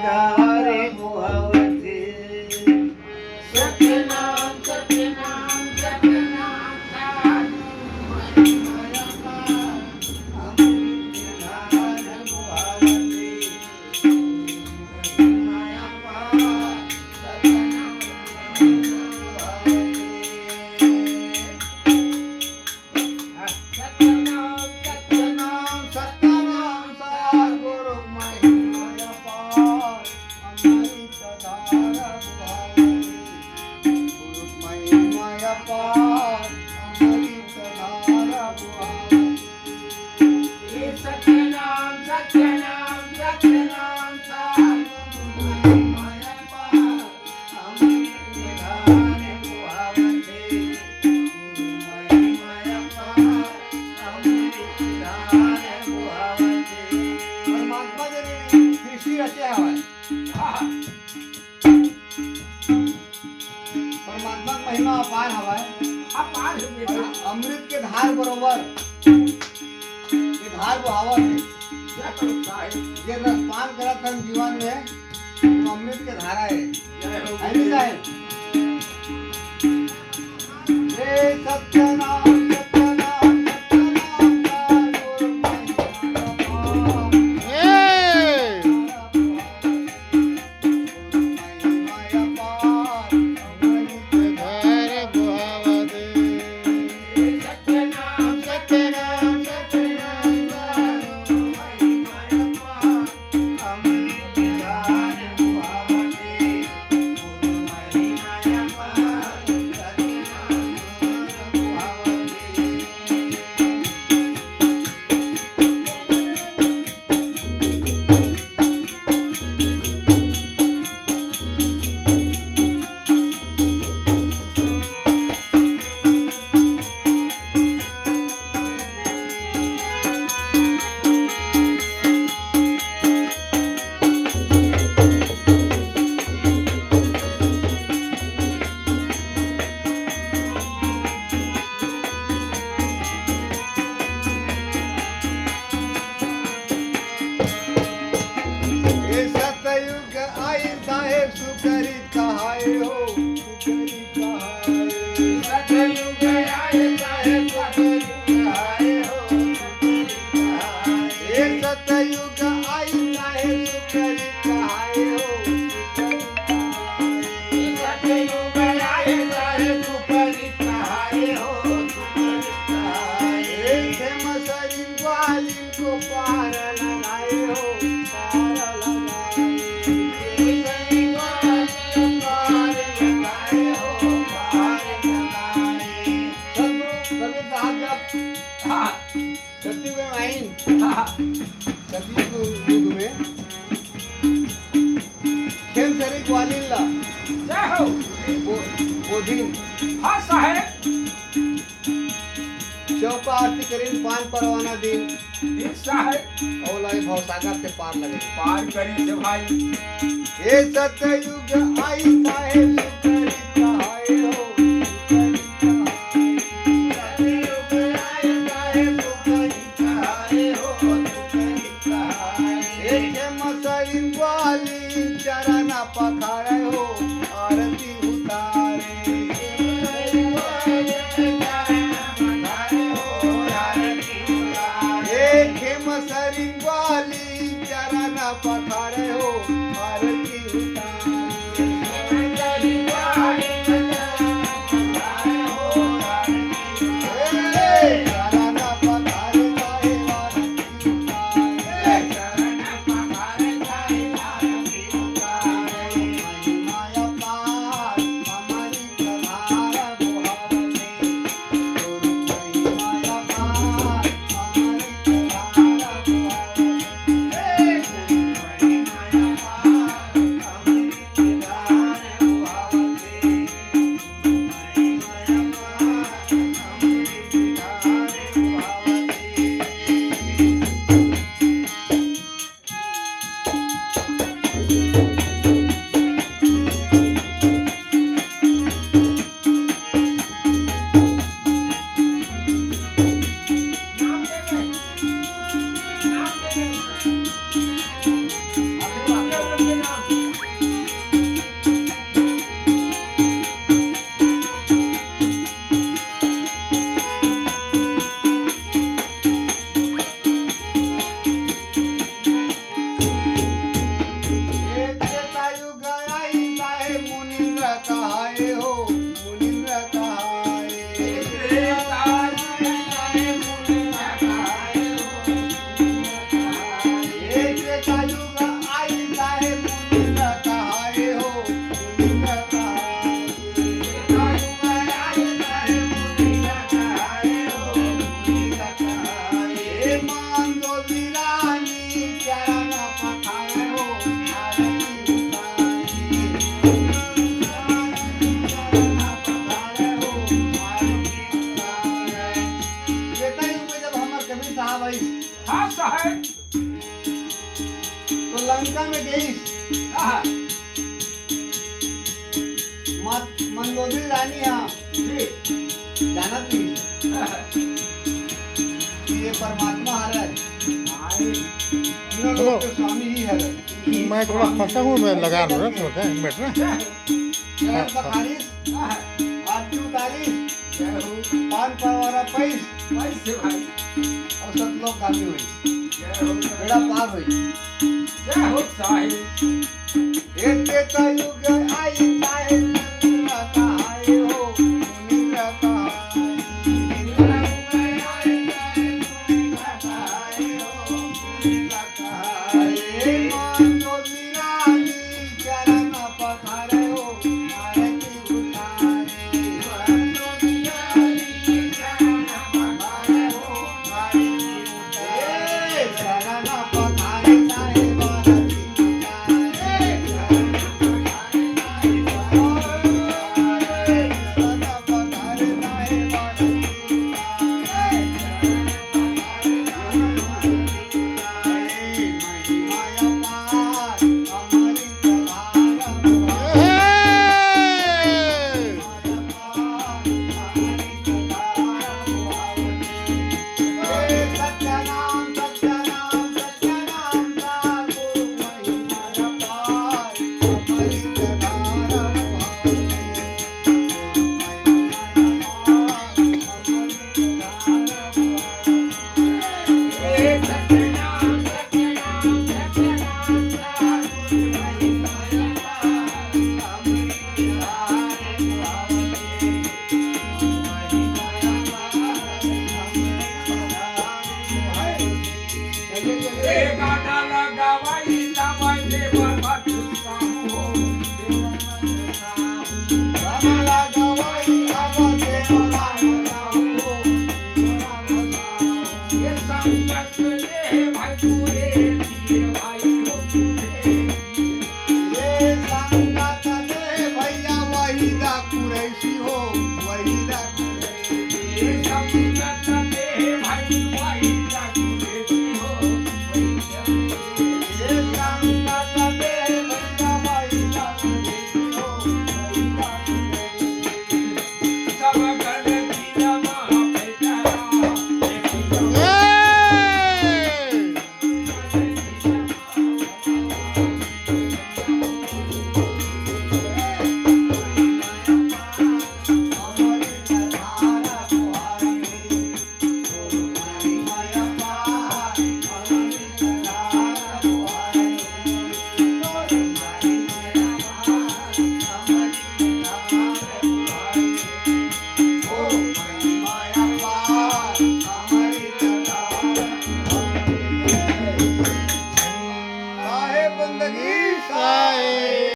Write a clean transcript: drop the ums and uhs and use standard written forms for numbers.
धारे भुवती सत्यनाम सत्यनाम सत्यनाम साधु महिमा अपार अमृत धारे भुवती महिमा अपार सत्यनाम सत्यनाम सत्यनाम सत्यनाम सद्गुरु महिमा अपार अमृत धारे भुवती गुरु महिमा अपार अमृत धारे भुवती सत्यनाम सत्यनाम सत्यनाम साधु महिमा अपार अमृत धारे भुवती गुरु महिमा अपार अमृत धारे भुवती परमात्मा जरी सृष्टी रचे हवाय परमात्मा महिमा अपार हवाय अपार है बेटा अमृत के धार बरोबर ये धार बहावत है क्या करता है ये रसपान करत हम जीवन में तो अमृत के धारा है है नहीं साहेब हे सत्यनाम सत्यनाम सत्यनाम सद्गुरु महिमा अपार सत्यनाम सत्यनाम सत्यनाम साधु महिमा अपार महिमा अपार हे सतयुग आई साहेब सुकरित कहाय हो सुकरित कहाय सतयुग आए साहेब सतयुग आए हो हे सतयुग आई साहेब सुकरित कहाय हो सुकरित कहाय सतयुग आए साहेब सुपरित आए हो सुपरित आए हे मसरिन वालिन को पार लगाए हो पार लगाए सतयुग में आइन सतयुग युग में खेम शरीक वालिनला वो दिन चौपा आरती करीन पान परवाना दिन औला भवसागर से पार लगे हे सतयुग आई साहेब सुकरित कहाय हो सुकरित हे मसरिन वाली चरण पखारे हो आरती उतारे हे मसरिन वाली चरण पखारे हो आरती उतारे हे चरण पखारे साहेब आरती उतारे महिमा अपार अमृत धारा भुवती गुरु महिमा अपार अमृत धारा भुवती नाम युग आई साहेब मुनीला कहाय हो मुनीला कहाय हे मांगो वीरानी चरण पखारे हो आरती उतारे त्रेता युग में जब हमार कबीर साहब आई हाँ साहेब तो लंका में गई हाँ मंदोदरी रानी यहाँ जी जानत नहीं कि ये परमात्मा हरय तीनों लोग के स्वामी ही हरय मैं थोड़ा फंसा हूँ, मैं लगा रहा हूँ थोड़ा सा, एक मिनट ना। चरण पखारीस आरती उतारीस पान परवारा पैस कैसे भाई और सतलोक गामी हुई जय हो बेड़ा पार हुई जय हो साहिब एक त्रेता युग आई साहेब मुनीला कहाय हो मुनीला कहाय हे मांगो वीरानी चरण पखारे हो आरती उतारे चरण पखारे साहेब आरती